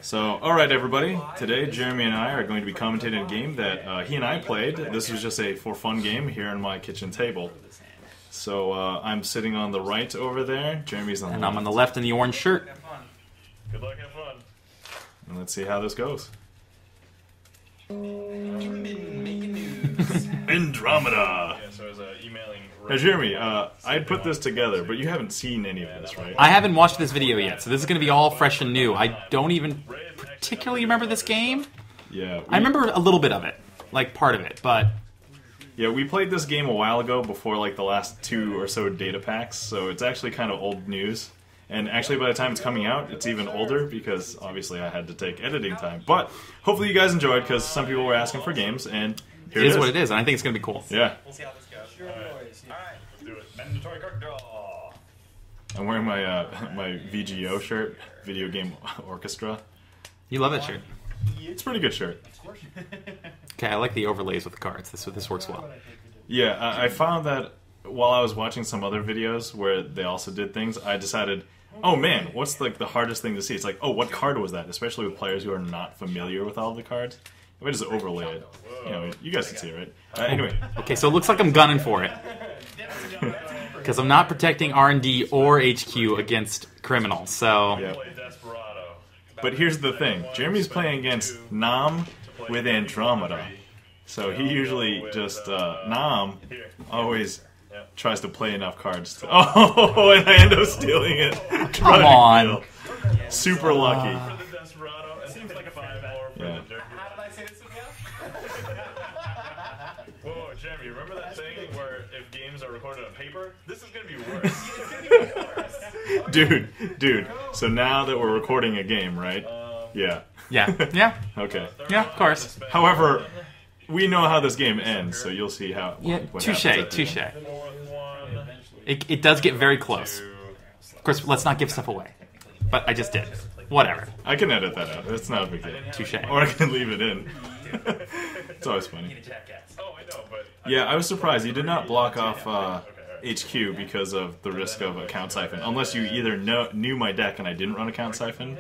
So, alright everybody, today Jeremy and I are going to be commentating a game that he and I played. This was just a for fun game here on my kitchen table. So, I'm sitting on the right over there, Jeremy's on the left. And I'm on the left in the orange shirt. Good luck, have fun. And let's see how this goes. Andromeda! Yeah, so I was emailing... Now Jeremy, I'd put this together, but you haven't seen any of this, right? I haven't watched this video yet, so this is going to be all fresh and new. I don't even particularly remember this game. Yeah. I remember a little bit of it, like part of it, but... Yeah, we played this game a while ago before like the last 2 or so data packs, so it's actually kind of old news. And actually by the time it's coming out, it's even older because obviously I had to take editing time. But hopefully you guys enjoyed because some people were asking for games, and here it is. It is what it is, and I think it's going to be cool. Yeah. We'll see how this goes. Alright, let's do it. Mandatory card draw. I'm wearing my my VGO shirt, Video Game Orchestra. You love that shirt. It's a pretty good shirt. Okay, I like the overlays with the cards. This works well. Yeah, I found that while I was watching some other videos where they also did things, I decided, oh man, what's like the hardest thing to see? It's like, oh, what card was that? Especially with players who are not familiar with all the cards. If I just overlay it, you know, you guys can see it, right? Anyway. Okay, so it looks like I'm gunning for it. Because I'm not protecting R&D or HQ against criminals, so... Yep. But here's the thing. Jeremy's playing against Nam with Andromeda. So he usually just, Nam always tries to play enough cards to... Oh, and I end up stealing it. Come on. Super lucky. Yeah. How did I say this again? Whoa, Jeremy, remember that thing where if games are recorded on paper? This is going to be worse. Dude, so now that we're recording a game, right? Yeah. Yeah. Okay. Yeah, of course. However, we know how this game ends, so you'll see how... Yeah, what touche. happens at the end. It does get very close. Of course, let's not give stuff away. But I just did. Whatever. I can edit that out. It's not a big deal. Touche. Or I can leave it in. It's always funny. Yeah, I was surprised. You did not block off HQ because of the risk of account siphon. Unless you either knew my deck and I didn't run account siphon.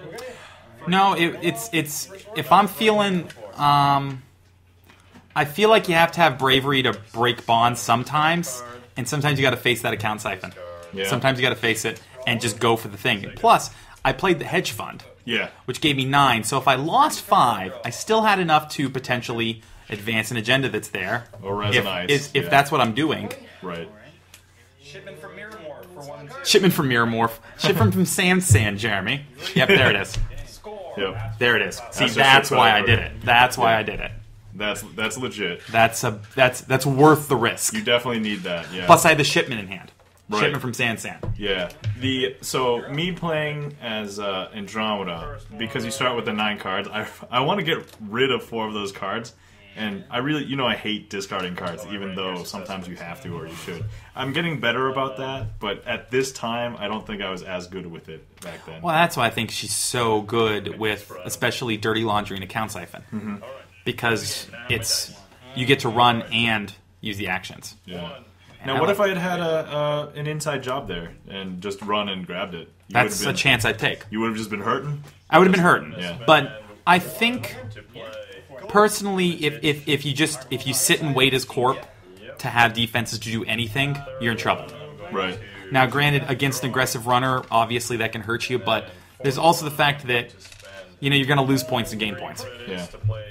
No, it's if I'm feeling... I feel like you have to have bravery to break bonds sometimes. And sometimes you got to face that account siphon. Yeah. Sometimes you got to face it and just go for the thing. Plus, I played the hedge fund, which gave me 9. So if I lost 5, I still had enough to potentially advance an agenda that's there. Or resonate. If that's what I'm doing. Right. Shipment from Miramore for 1 2. Shipment from Miramore. Shipment from Sand, Jeremy. Yep, there it is. Yep. There it is. See, That's that's why I did it. That's why I did it. That's legit. That's worth the risk. You definitely need that, yeah. Plus, I had the shipment in hand. Right. Shipment from Sand. Yeah. So me playing as Andromeda, because you start with the 9 cards, I want to get rid of 4 of those cards, and I really, I hate discarding cards, even though sometimes you have to or you should. I'm getting better about that, but at this time, I don't think I was as good with it back then. Well, that's why I think she's so good with, especially Dirty Laundry and Account Siphon. Mm-hmm. Because you get to run and use the actions. Yeah. Now, what if I had an inside job there and just run and grabbed it? That's a chance I'd take. You would have just been hurting? I would have been hurting. Yeah. But I think, personally, if you sit and wait as Corp to have defenses to do anything, you're in trouble. Right. Now, granted, against an aggressive runner, obviously that can hurt you, but there's also the fact that you're going to lose points and gain points. Yeah.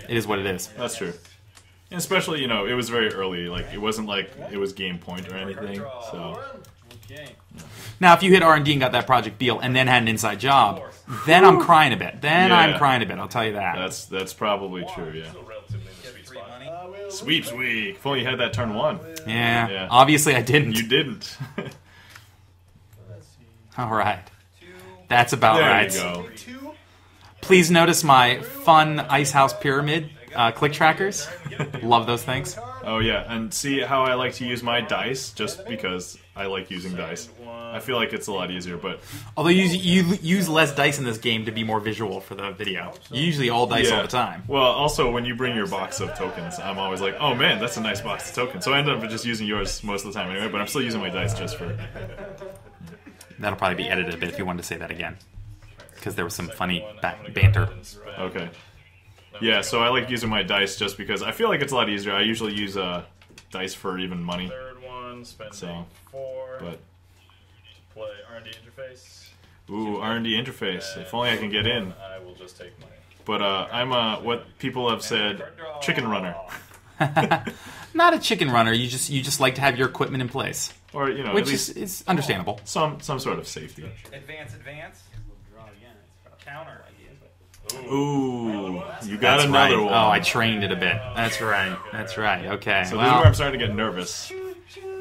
It is what it is. That's true. And especially, it was very early. Like, it wasn't like it was game point or anything, so... Now, if you hit R&D and got that Project Beal and then had an inside job, then I'm crying a bit. I'm crying a bit, I'll tell you that. That's probably true, yeah. Sweeps week. If only you had that turn 1. Yeah. Obviously I didn't. You didn't. All right. That's about right. There you go. Please notice my fun Ice House Pyramid click trackers. Love those things. Oh yeah, and see how I like to use my dice, just because I like using dice. I feel like it's a lot easier, but... Although you use less dice in this game to be more visual for the video. You usually all dice all the time. Well, also, when you bring your box of tokens, I'm always like, oh man, that's a nice box of tokens. So I end up just using yours most of the time anyway, but I'm still using my dice just for... That'll probably be edited a bit if you wanted to say that again. because there was some funny banter. Okay. Yeah, so I like using my dice just because I feel like it's a lot easier. I usually use dice for even money. Third one, spending So, 4. but Play R&D interface. ooh, R&D interface. If only I can get in. I will just take money. But I'm what people have said, chicken runner. Not a chicken runner. You just like to have your equipment in place, Or, you know, which at least is understandable. some sort of safety. Advance. Counter. Ooh, you got That's another right. one. Oh, I trained it a bit. That's right. That's right. Okay. So this is well, where I'm starting to get nervous.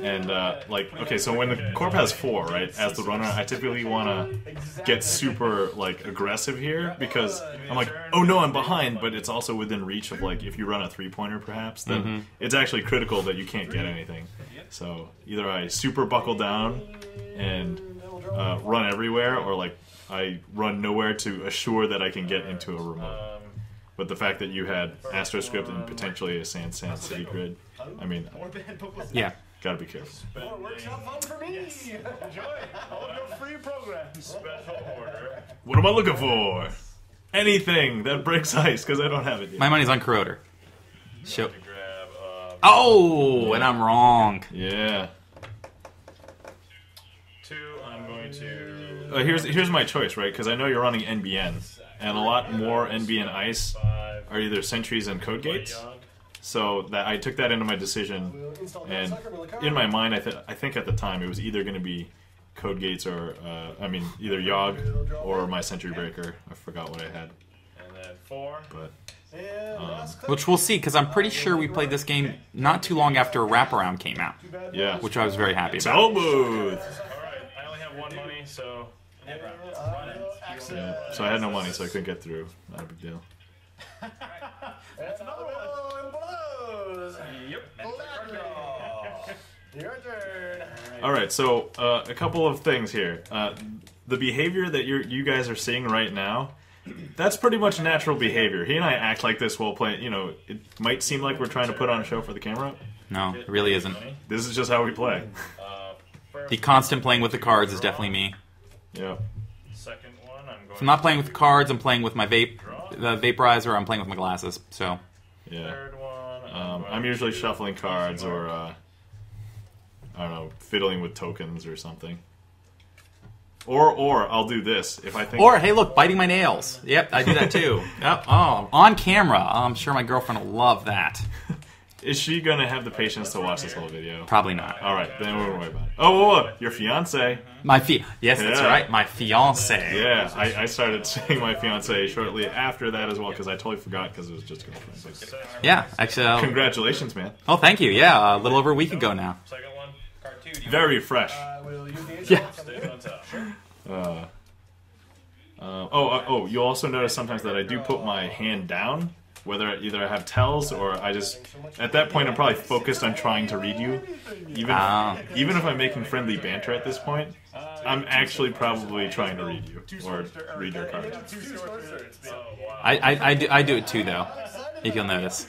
And, like, okay, so when the corp has 4, right, as the runner, I typically want to get super, like, aggressive here, because I'm like, oh no, I'm behind, but it's also within reach of, like, if you run a 3-pointer, perhaps, then it's actually critical that you can't get anything. So either I super buckle down and run everywhere, or, like, I run nowhere to assure that I can get into a remote. But the fact that you had AstroScript and potentially a Sand City grid, I mean, yeah. gotta be careful. Works out fun for me. Enjoy. All your free programs. Special order. What am I looking for? Anything that breaks ice, because I don't have it yet. My money's on Corroder. Show. Grab, Oh, and I'm wrong. Yeah. 2, I'm going to... Here's my choice, right? Because I know you're running NBN, and a lot more NBN ice are either sentries and code gates. So that I took that into my decision, and in my mind, I think at the time it was either going to be code gates or either Yogg or my sentry breaker. I forgot what I had. And then 4. But Which we'll see, because I'm pretty sure we played this game not too long after Wraparound came out. yeah, Which I was very happy about. so smooth. Alright, I only have 1 money, so... Yeah. So I had no money, so I couldn't get through. Not a big deal. That's another one. Blows. Your turn. All right, so a couple of things here. The behavior that you guys are seeing right now, that's pretty much natural behavior. He and I act like this while playing. You know, it might seem like we're trying to put on a show for the camera. No, it really isn't. This is just how we play. The constant playing with the cards is definitely me. Yeah. Second one, I'm going If I'm not playing with the cards, I'm playing with my the vaporizer, I'm playing with my glasses. So, Yeah. Third one, I'm usually shuffling cards or I don't know, fiddling with tokens or something. Or I'll do this if I think. or hey, look, biting my nails. Yep, I do that too. Yep. Oh, on camera. I'm sure my girlfriend will love that. Is she gonna have the patience to watch this whole video? Probably not. All right, then we won't worry about it. Oh, your fiance. Yes, that's Yeah. right. My fiance. Yeah, I started saying my fiance shortly after that as well because I totally forgot because it was just girlfriend. Yeah, actually. Congratulations, man. Oh, thank you. Yeah, a little over a week ago now. second one, Cartoon. Very fresh. Will you the Yeah. stay on top. You'll also notice sometimes that I do put my hand down, whether either I have tells or I just, at that point I'm probably focused on trying to read you. Even if I'm making friendly banter at this point, I'm actually probably trying to read you or read your cards. I do it too, though, if you'll notice.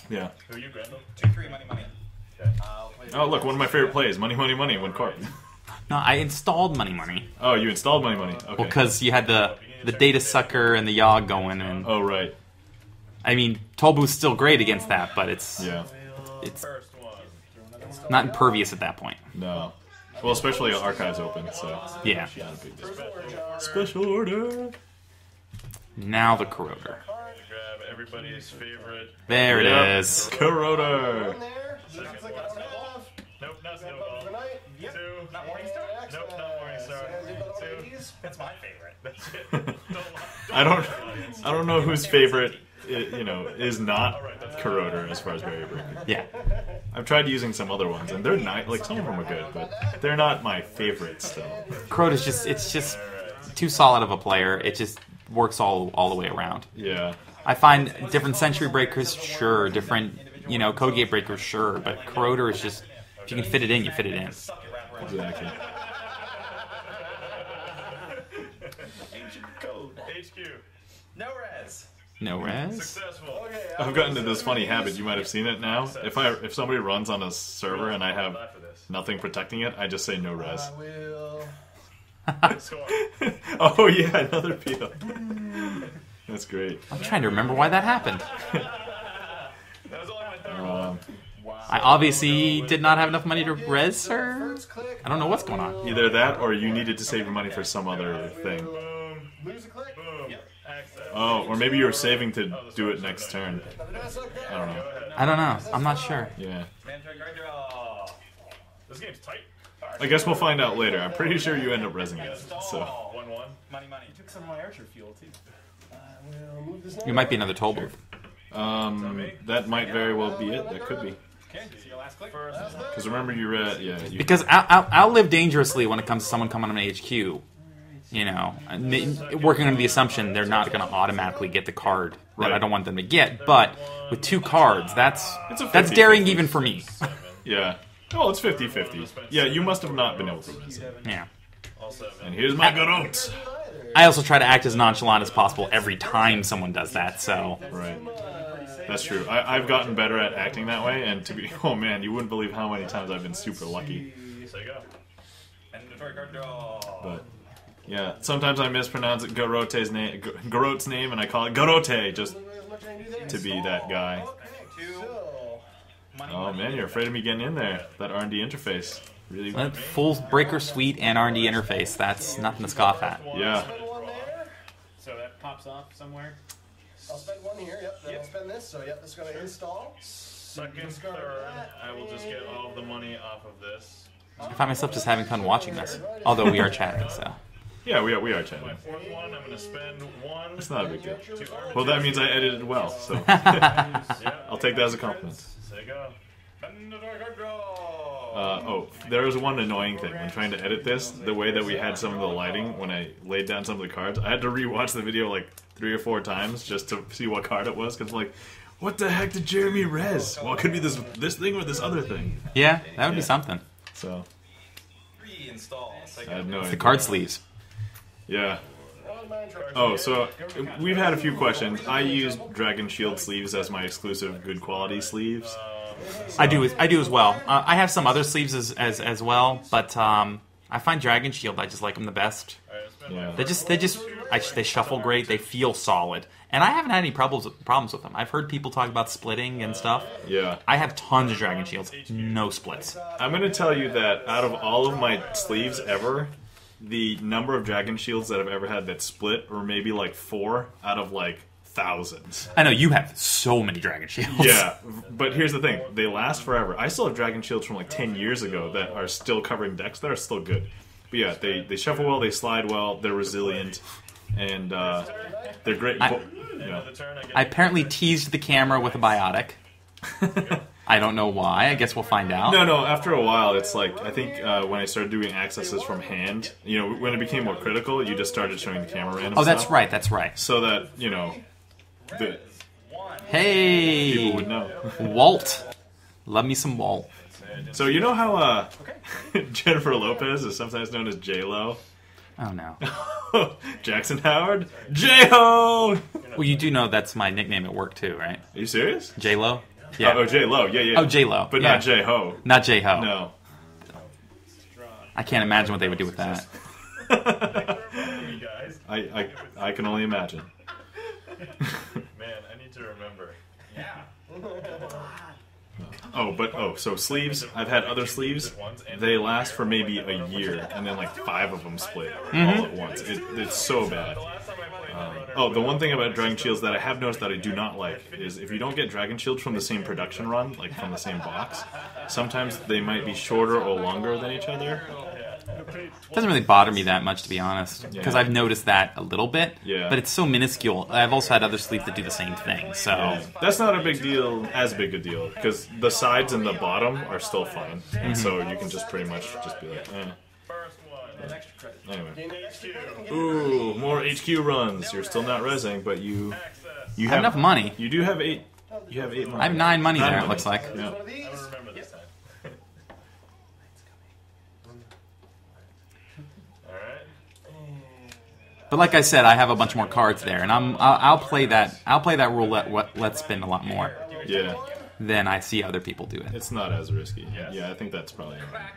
Yeah. Who are you, Grendel? 2-3 money. Oh, look, one of my favorite plays, Money, Money, Money, when Corp. No, I installed Money. Oh, you installed Money, Money. Okay. Well, because you had the Data Sucker and the Yogg going, and Oh, right. I mean, Tobu's still great against that, but it's First one. not impervious at that point. No. Well, especially Archives open, so. Yeah. Not a big deal. Special order. Now the Corroder. Grab everybody's favorite. There it Yep. is. Corroder. Looks like it's off. Nope, not Snowball. Overnight. Yep. 2. Not Morningstar? Nope, not Morningstar. 2. That's my favorite. That's it. I don't know whose favorite is not Corroder as far as Barrier Breaker. Yeah. I've tried using some other ones and they're not like some of them are good, but they're not my favorites still. Corroder's just too solid of a player. It just works all the way around. Yeah. I find different Sentry Breakers, sure. Different, Code Gate Breakers, sure. But Corroder is just, if you can fit it in, you fit it in. Exactly. Ancient code. HQ. No res. No res? Successful. I've gotten into this funny habit, you might have seen it now. If somebody runs on a server and I have nothing protecting it, I just say no res. I will. Score. Oh yeah, another peel. That's great. I'm trying to remember why that happened. That was only my third one. I obviously did not have enough money to res her. I don't know what's going on. Either that, or you needed to save your money for some other thing. Boom. Lose a click. Boom. Access. Oh, or maybe you were saving to do it next turn. I don't know. I don't know. I'm not sure. Yeah. Mandatory card draw. This game's tight. I guess we'll find out later. I'm pretty sure you end up resing it. So 1-1. Money, money. Took some of my archer fuel too. We'll move this It might be another toll booth. that might very well be it. That could be. Okay, see your last click. Because remember, you read, yeah. You, Because I'll live dangerously when it comes to someone coming on an HQ. You know, working under the assumption they're not going to automatically get the card that I don't want them to get. But with 2 cards, that's daring even for me. yeah. Oh, it's 50-50. Yeah, you must have not been able to res it. Yeah. And here's my garrote. I also try to act as nonchalant as possible every time someone does that. So Right. That's true. I've gotten better at acting that way, and to be, oh man, you wouldn't believe how many times I've been super lucky. So you go. Mandatory card draw. But yeah, sometimes I mispronounce Garrote's name, Garrote's name, and I call it Garrote just to be that guy. Money, Oh money. man, you're afraid of me getting in there. That R&D interface, really. that full breaker suite and R&D interface. That's nothing to scoff at. Yeah. one there. So that pops off somewhere. I'll spend one here. Yep. Then I'll spend this. So yep, this is going to install. Second, third, I will just get all of the money off of this. I find myself just having fun watching this, although we are chatting. So Yeah, we are chatting. My fourth one, I'm going to spend 1. It's not a big deal. 2 arbitrage. Well, that means I edited well, so I'll take that as a compliment. There you go. Mandatory card draw. There was one annoying thing when trying to edit this. The way that we had some of the lighting when I laid down some of the cards, I had to rewatch the video like 3 or 4 times just to see what card it was. Because like, what the heck did Jeremy res? Well, it could be this thing or this other thing. yeah, that would be something. So 3 install. I had no idea. The card sleeves. Yeah. Oh, so we've had a few questions. I use Dragon Shield sleeves as my exclusive good quality sleeves. I do as well. I have some other sleeves as well, but I find Dragon Shield. I just like them the best. Yeah. They shuffle great. They feel solid, and I haven't had any problems with them. I've heard people talk about splitting and stuff. Yeah. I have tons of Dragon Shields, no splits. I'm going to tell you that out of all of my sleeves ever, the number of Dragon Shields that I've ever had that split were maybe like 4 out of like thousands. I know you have so many Dragon Shields. Yeah, but here's the thing. They last forever. I still have Dragon Shields from like 10 years ago that are still covering decks that are still good. But yeah, they shuffle well, they slide well, they're resilient, and they're great. I apparently teased the camera with a biotic. I don't know why. I guess we'll find out. No, after a while, it's like, I think when I started doing accesses from hand, you know, when it became more critical, you just started showing the camera random Oh, that's stuff. right, that's right. So that, you know, the Hey! people would know. Walt. Love me some Walt. So you know how Jennifer Lopez is sometimes known as J-Lo? Oh, no. Jackson Howard? J-Ho! Well, you do know that's my nickname at work, too, right? Are you serious? J-Lo? Yeah. Oh, J-Lo, yeah. Oh, J-Lo. But yeah. not J-Ho. Not J-Ho. No. I can't imagine what they would do with that. You guys. I can only imagine. Man, I need to remember. Yeah. So sleeves, I've had other sleeves, they last for maybe a year, and then like 5 of them split all at once. It's so bad. The one thing about Dragon Shields that I have noticed that I do not like is if you don't get Dragon Shields from the same production run, like from the same box, sometimes they might be shorter or longer than each other. It doesn't really bother me that much, to be honest, because I've noticed that a little bit, Yeah. but it's so minuscule. I've also had other sleeves that do the same thing, so... Yeah. That's not a big deal, as big a deal, because the sides and the bottom are still fine, and so you can just pretty much just be like, First one. Anyway. HQ. Ooh, more HQ runs. You're still not resing, but you I have enough money. You do have 8. You have 8 money. I have 9 money there, money. it looks like. Yeah. I'm gonna remember this time. Alright. But like I said, I have a bunch more cards there, and I'll play that roulette let's spin a lot more Yeah. than I see other people do it. It's not as risky. Yeah, I think that's probably right.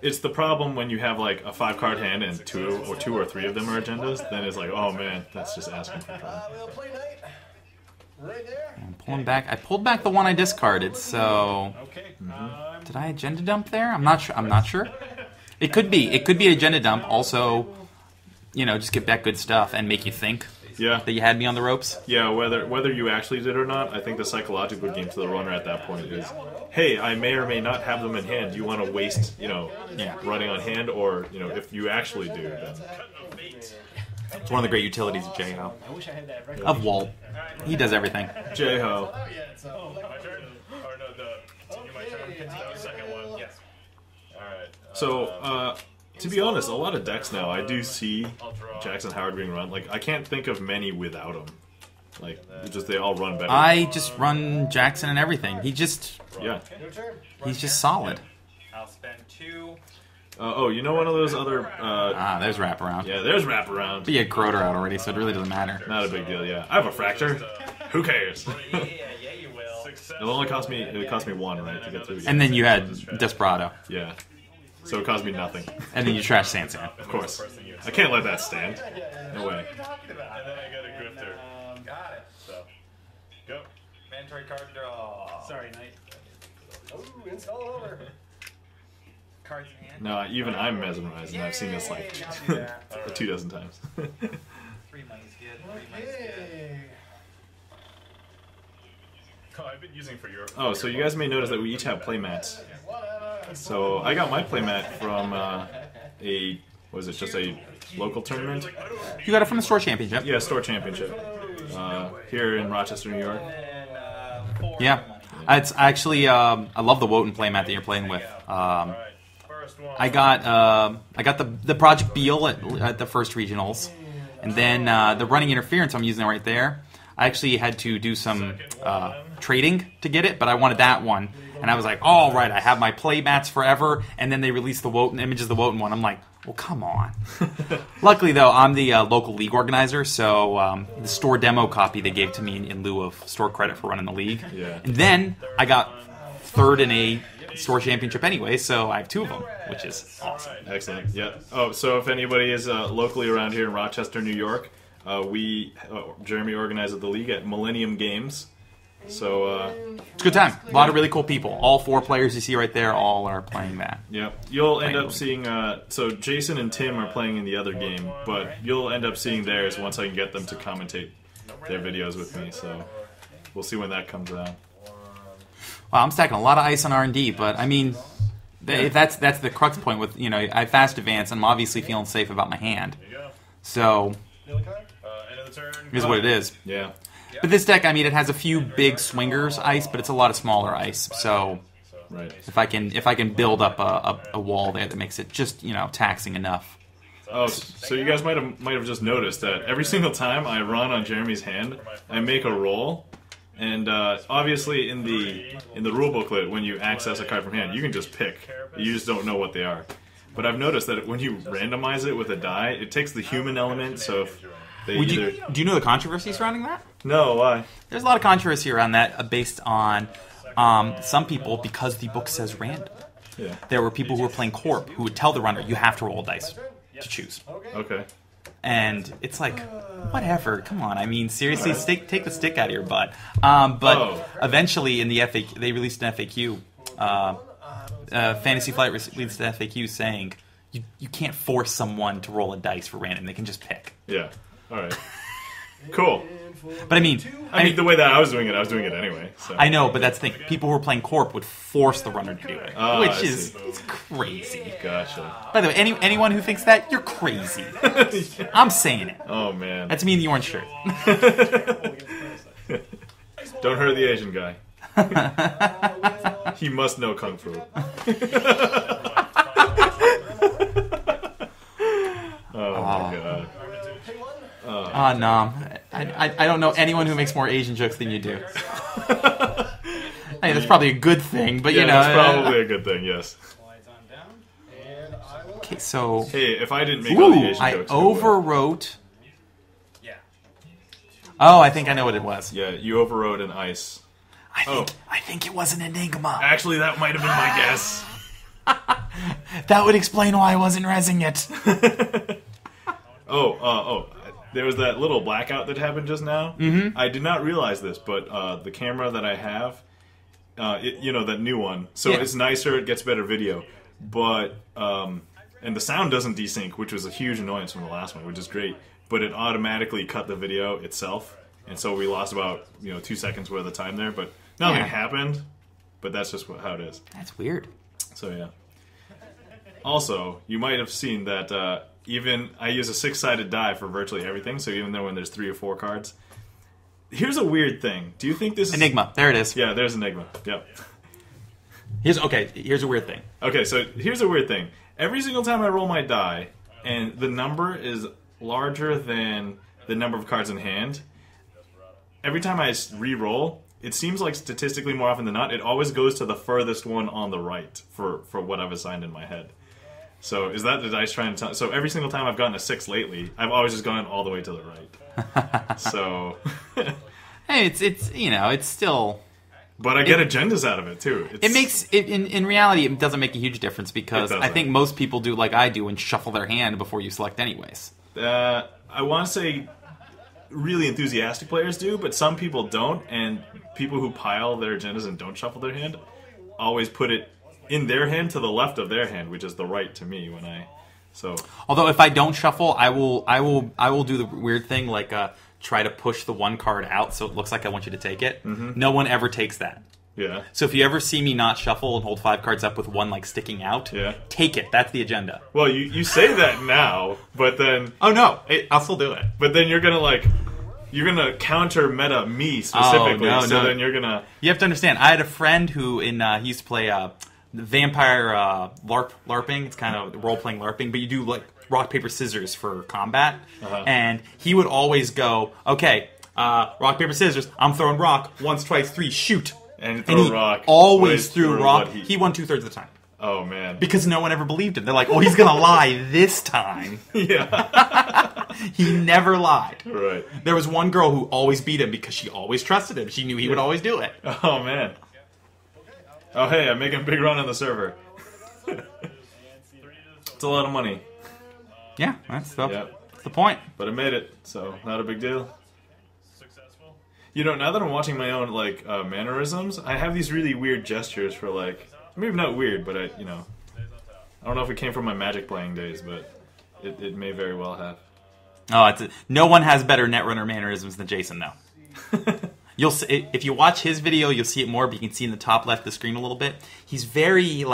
it's the problem when you have like a 5-card hand and two or three of them are agendas. Then it's like, oh man, that's just asking for trouble. We'll play knight. Right there. I'm pulling back. I pulled back the one I discarded, so Okay. did I agenda dump there? I'm not sure. I'm not sure. It could be. It could be agenda dump. Also, you know, just get back good stuff and make you think Yeah. that you had me on the ropes. Yeah, whether you actually did or not, I think the psychological game to the runner at that point is, hey, I may or may not have them in hand. Do you want to waste, running on hand, or if you actually do, then It's one of the great utilities of J-Ho. I wish I had that record. Of Walt. He does everything. J-Ho. My turn? Or no, my turn? The second one. Yes. Alright. So, to be honest, a lot of decks now, I do see Jackson Howard being run. Like, I can't think of many without him. Like, they all run better. I just run Jackson and everything. Yeah. He's just solid. I'll spend 2. You know one of those other, There's wraparound. yeah, there's wraparound. But you had Croter out already, so it really doesn't matter. Not a big deal, yeah. I have a Fractor. Who cares? Yeah, you will. It'll only cost me 1, right, to get through. And then you had Desperado. Yeah. So it cost me nothing. And then you trash Sansan. Of course. I can't let that stand. No way. And then I got a grifter. Got it. So, go. Mandatory card draw. Sorry, Knight. Ooh, install over. Cards in hand. No, even I'm mesmerized, and I've seen this like 2 dozen times. 3 money's good. 3 money's good. Hey. Oh, I've been using for your. Oh, so you guys may notice that we each have playmats. So I got my playmat from just a local tournament? You got it from the store championship. Yeah, store championship. Here in Rochester, New York. And 4 Yeah. money. It's actually, I love the Wotan playmat that you're playing with. First one. I got the Project Beal at the first regionals, and then the running interference I'm using right there. I actually had to do some trading to get it, but I wanted that one, and I was like, all right, I have my play mats forever, and then they released the Wotan images of the Wotan one. I'm like, well, come on. Luckily, though, I'm the local league organizer, so the store demo copy they gave to me in lieu of store credit for running the league. Yeah. And then I got third in a store championship anyway, so I have 2 of them, which is awesome. Excellent. Yeah. Oh, so if anybody is locally around here in Rochester, New York, Jeremy organized the league at Millennium Games. So It's a good time. A lot of really cool people. All 4 players you see right there, all are playing that. yeah, you'll end up seeing. So Jason and Tim are playing in the other game, but you'll end up seeing theirs once I can get them to commentate their videos with me. So we'll see when that comes out. Well, I'm stacking a lot of ice on R&D, but I mean, that's the crux point with, I fast advance, and I'm obviously feeling safe about my hand. There you go. So, End of the turn. here's what it is. Yeah. But this deck, I mean, it has a few big swingers ice, but it's a lot of smaller ice. So, Right. if I can build up a wall there that makes it just, taxing enough. Oh, so you guys might have just noticed that every single time I run on Jeremy's hand, I make a roll, and obviously in the rule booklet, when you access a card from hand, you can just pick. You just don't know what they are. But I've noticed that when you randomize it with a die, it takes the human element. So if they Do you know the controversy surrounding that? No, why? There's a lot of controversy around that based on some people, because the book says random. Yeah. There were people who were playing Corp who would tell the runner, you have to roll dice to choose. Okay. And it's like, whatever, come on. I mean, seriously, take the stick out of your butt. But eventually in the FAQ, they released an FAQ. Fantasy Flight released an FAQ saying, you can't force someone to roll a dice for random. They can just pick. Yeah. All right. Cool. But I mean, The way that I was doing it anyway. So. I know, but that's the thing. People who were playing Corp would force the runner to do it, which I is see. it's crazy. Gotcha. By the way, anyone who thinks that, you're crazy. I'm saying it. Oh man. That's me in the orange shirt. Don't hurt the Asian guy. He must know kung fu. Oh my god. Ah, no. I don't know anyone who makes more Asian jokes than you do. Hey, that's probably a good thing, but Yeah, that's probably a good thing. Yes. Slides on down. Okay, so Hey, if I didn't make all the ooh, Asian I jokes, who would? overwrote. Yeah. Oh, I think I know what it was. Yeah, you overrode an ice. I think it was an enigma. Actually, that might have been my guess. That would explain why I wasn't rezzing it. There was that little blackout that happened just now. Mm-hmm. I did not realize this, but the camera that I have, that new one, so it's nicer, it gets better video, but and the sound doesn't desync, which was a huge annoyance from the last one, which is great, but it automatically cut the video itself, and so we lost about 2 seconds worth of time there, but nothing happened, but that's just how it is. That's weird. So yeah. Also, you might have seen that even I use a 6-sided die for virtually everything, so even though when there's 3 or 4 cards. Here's a weird thing. Do you think this is... Enigma. There it is. Yeah, there's Enigma. Yep. Here's a weird thing. Okay, so here's a weird thing. Every single time I roll my die, and the number is larger than the number of cards in hand, every time I re-roll, it seems like statistically more often than not, it always goes to the furthest one on the right for what I've assigned in my head. So is that the dice trying to tell? So every single time I've gotten a 6 lately, I've always just gone all the way to the right. So hey, it's still. But I get agendas out of it too. It makes it in reality. It doesn't make a huge difference because I think most people do like I do and shuffle their hand before you select, anyways. I want to say really enthusiastic players do, but some people don't, and people who pile their agendas and don't shuffle their hand always put it in their hand to the left of their hand, which is the right to me when I. So. Although if I don't shuffle, I will do the weird thing like try to push the one card out so it looks like I want you to take it. Mm-hmm. No one ever takes that. Yeah. So if you ever see me not shuffle and hold 5 cards up with one like sticking out, take it. That's the agenda. Well, you say that now, but then oh no, I'll still do it. But then you're gonna counter meta me specifically. Oh, no. Then you're gonna. You have to understand. I had a friend who he used to play vampire LARPing. It's kind of role playing LARPing, but you do like rock paper scissors for combat, and he would always go, okay, rock paper scissors. I'm throwing rock once, twice, 3, shoot. And he rock. Always threw rock. He won 2/3 of the time. Oh man! Because no one ever believed him. They're like, "Oh, he's gonna lie this time." Yeah. He never lied. Right. There was one girl who always beat him because she always trusted him. She knew he would always do it. Oh man. Oh hey, I'm making a big run on the server. It's a lot of money. Yeah, that's the point. But I made it, so not a big deal. Now that I'm watching my own mannerisms, I have these really weird gestures for maybe not weird, but I don't know if it came from my Magic playing days, but it may very well have. Oh, no one has better Netrunner mannerisms than Jason, though. You'll see, if you watch his video, you'll see it more, but you can see in the top left of the screen a little bit. He's very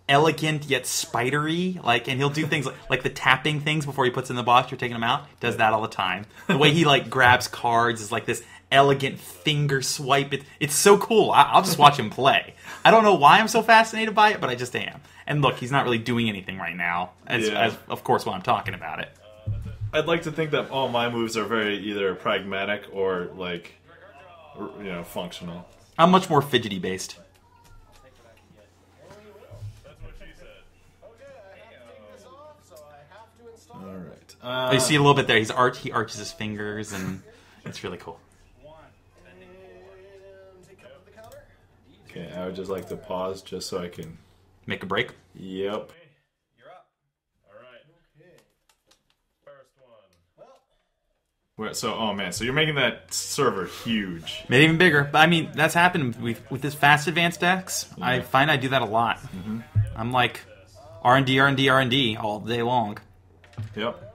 elegant yet spidery, and he'll do things like the tapping things before he puts in the box. You're taking them out. Does that all the time. The way he grabs cards is this elegant finger swipe. It's so cool. I'll just watch him play. I don't know why I'm so fascinated by it, but I just am. And look, he's not really doing anything right now, as of course when I'm talking about it. I'd like to think that all my moves are very either pragmatic or functional. I'm much more fidgety based. All right. You see a little bit there. He arches his fingers, and it's really cool. Okay, I would just like to pause just so I can make a break. Yep. You're up. All right. First one. So you're making that server huge. Made it even bigger. But I mean, that's happened with this fast advanced decks. Yeah. I find I do that a lot. Mm-hmm. I'm like R&D, R&D, R&D all day long. Yep.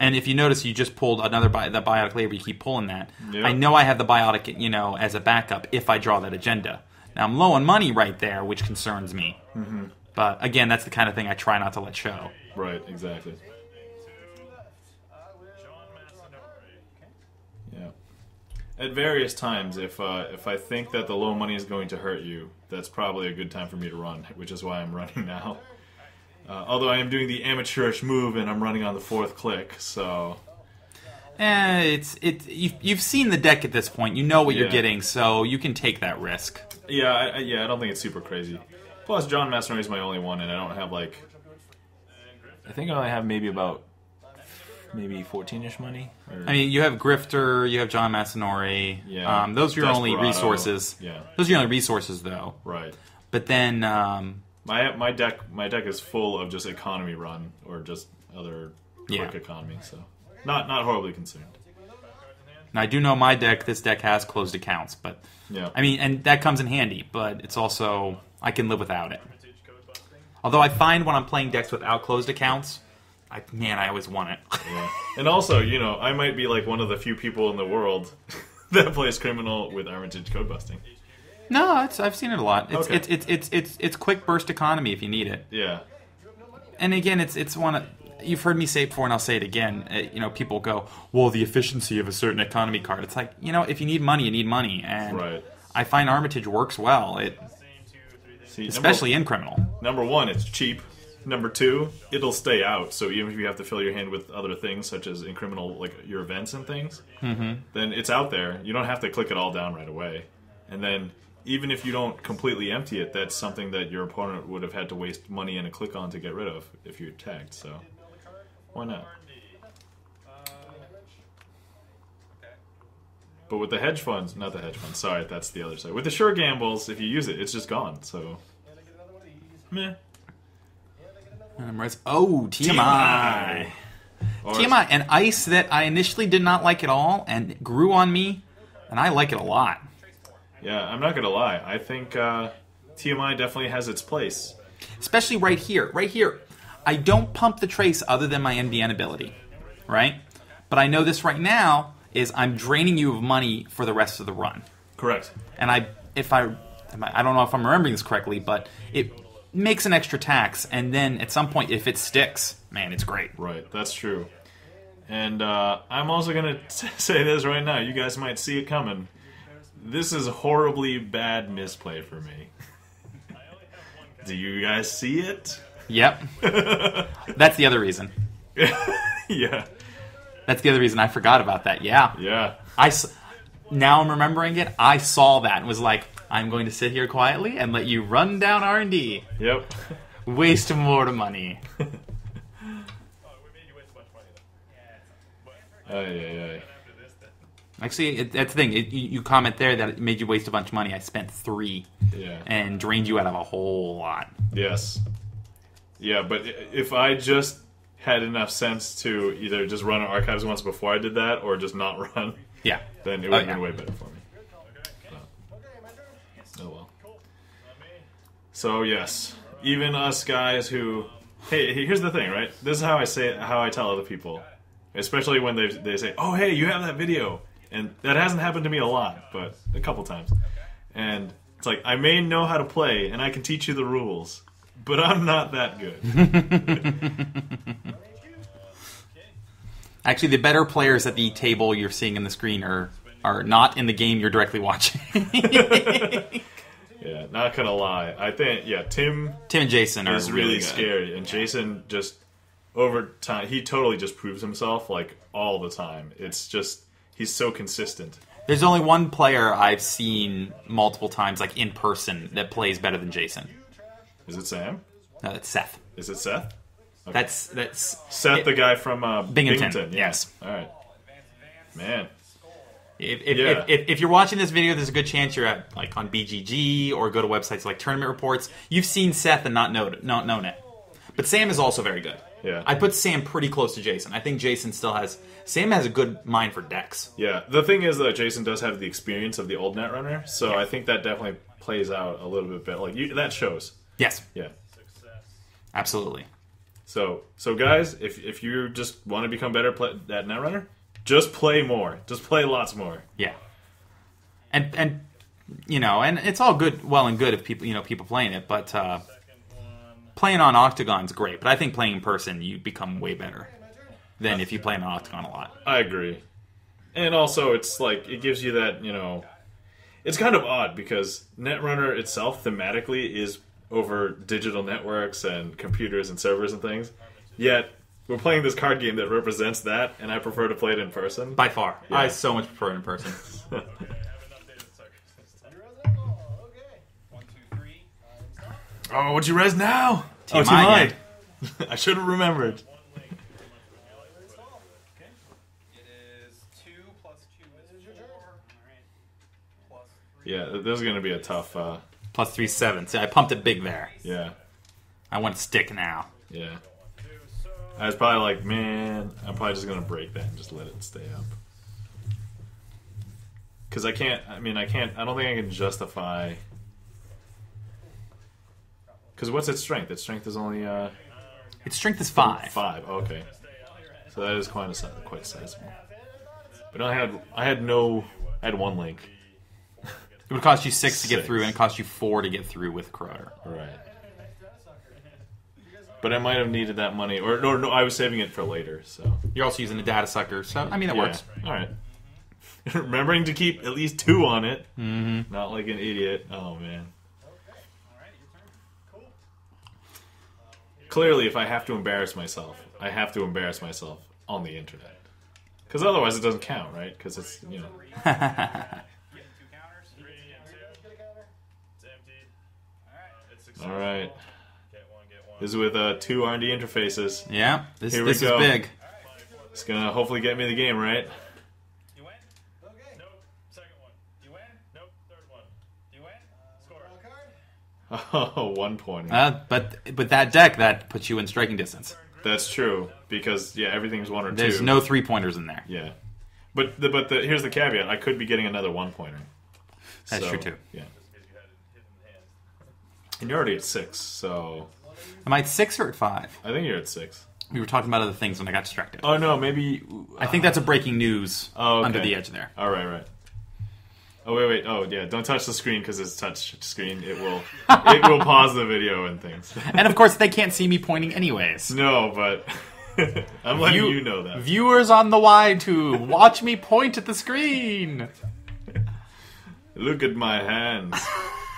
And if you notice, you just pulled another that biotic labor. You keep pulling that. Yep. I know I have the biotic, as a backup if I draw that agenda. Now I'm low on money right there, which concerns me. Mm-hmm. But again, that's the kind of thing I try not to let show. Right. Exactly. Yeah. At various times, if I think that the low money is going to hurt you, that's probably a good time for me to run, which is why I'm running now. Although I am doing the amateurish move and I'm running on the 4th click, so... You've seen the deck at this point. You know what you're getting, so you can take that risk. Yeah, I don't think it's super crazy. Plus, John Masonori is my only one, and I don't have, I think I only have maybe 14-ish money. I mean, you have Grifter, you have John Masonori. Yeah. Those are your only resources. Yeah. Those are your only resources, though. Right. But then, My deck is full of just economy run or just other quick Yeah. economy, so not horribly concerned. now I do know my deck. This deck has closed accounts, but Yeah. I mean, and that comes in handy. But it's also I can live without it. Although I find when I'm playing decks without closed accounts, I always want it. Yeah. And also, I might be like one of the few people in the world that plays Criminal with Armitage code busting. No, I've seen it a lot. It's Okay. it's quick burst economy if you need it. Yeah. And again, it's one of, you've heard me say it before, and I'll say it again. People go, well, the efficiency of a certain economy card. It's like, if you need money, you need money, and Right. I find Armitage works well. See, Especially in Criminal. number one, it's cheap. Number two, it'll stay out. So even if you have to fill your hand with other things, such as in Criminal, like your events and things, then it's out there. You don't have to click it all down right away. And then even if you don't completely empty it, that's something that your opponent would have had to waste money and a click on to get rid of if you tagged. So why not? But with the hedge funds, not the hedge funds, sorry, that's the other side. With the sure gambles, if you use it, it's just gone. So, meh. Oh, TMI. Or- TMI, an ice that I initially did not like at all, and grew on me, and I like it a lot. Yeah, I'm not gonna lie. I think TMI definitely has its place. Especially right here. Right here. I don't pump the trace other than my NBN ability, right? But I know this right now is I'm draining you of money for the rest of the run. Correct. And I don't know if I'm remembering this correctly, but it makes an extra tax, and then at some point, if it sticks, man, it's great. Right, that's true. And I'm also gonna say this right now. You guys might see it coming. This is horribly bad misplay for me. Do you guys see it? Yep. That's the other reason. Yeah. That's the other reason I forgot about that. Yeah. Yeah. Now I'm remembering it. I saw that and was like, I'm going to sit here quietly and let you run down R&D. Yep. Waste more money. Ay. Actually, that's the thing. You comment there that it made you waste a bunch of money. I spent 3 Yeah. and drained you out of a whole lot. Yes. Yeah, but if I just had enough sense to either just run archives once before I did that, or just not run, Yeah. then it would have been way better for me. Oh well. So yes, even us guys who, hey, here's the thing, right? This is how I tell other people, especially when they say, "Oh, hey, you have that video," and that hasn't happened to me a lot, but a couple times, and it's like I may know how to play and I can teach you the rules, but I'm not that good. Actually, the better players at the table you're seeing in the screen are not in the game you're directly watching. Yeah, not gonna lie. I think Tim Tim and Jason are is really really good. scary, and Jason just over time he totally just proves himself like all the time. It's just he's so consistent. There's only one player I've seen multiple times, like in person, that plays better than Jason. Is it Sam? No, that's Seth. Is it Seth? Okay. That's Seth, the guy from Binghamton. Yeah. Yes. All right. Man. If you're watching this video, there's a good chance you're at like on BGG or go to websites like Tournament Reports. You've seen Seth and not known it. But Sam is also very good. Yeah. I put Sam pretty close to Jason. I think Sam has a good mind for decks. Yeah. The thing is that Jason does have the experience of the old Netrunner, so I think that definitely plays out a little bit better. Like that shows. Yes. Yeah. Absolutely. So guys, if you just want to become better at Netrunner, just play more. Just play lots more. Yeah. And it's all good, well and good if people playing it, but playing on Octagon's great. But I think playing in person, you become way better than if you play on Octagon a lot. I agree. And also, it's like, it gives you that, it's kind of odd because Netrunner itself thematically is over digital networks and computers and servers and things. Yet, we're playing this card game that represents that, and I prefer to play it in person. By far. Yeah. I so much prefer it in person. Oh, what'd you res now? TMI, TMI. I should have remembered. It is 2 plus 2 is 4. Plus 3. Yeah, this is going to be a tough Plus 3, 7. See, I pumped it big there. Yeah. I want stick now. Yeah. I was probably like, man, I'm probably just going to break that and just let it stay up. Because I don't think I can justify... Because what's its strength? Its strength is only... Its strength is 5. 5, okay. So that is quite sizable. But I had 1 link. It would cost you 6 to get 6. through, and it cost you 4 to get through with Crowder. Right. But I might have needed that money, or no, I was saving it for later. So You're also using a data sucker, so I mean that works. All right. Remembering to keep at least 2 on it, not like an idiot. Oh man. Clearly, if I have to embarrass myself, I have to embarrass myself on the internet, because otherwise it doesn't count, right? Because it's All right. This is with 2 R&D interfaces. Yeah, this Here we is go. big. It's gonna hopefully get me the game right. You win? Okay. Nope. Second one. You win? Nope. Third one. You win? Score. Oh, 1 point. But that deck, that puts you in striking distance. That's true, because everything's 1 or 2. There's no 3-pointers in there. Yeah, but here's the caveat: I could be getting another 1-pointer. That's true too. Yeah, and you're already at 6, so Am I at 6 or at 5? I think you're at 6. We were talking about other things when I got distracted. Oh no, maybe I think that's a breaking news okay. under the edge there. All right. Oh wait. Oh yeah, don't touch the screen because it's touch screen. It will pause the video and things. And of course, they can't see me pointing anyways. No, but I'm letting you know that. Viewers on the Y2, watch me point at the screen. Look at my hands.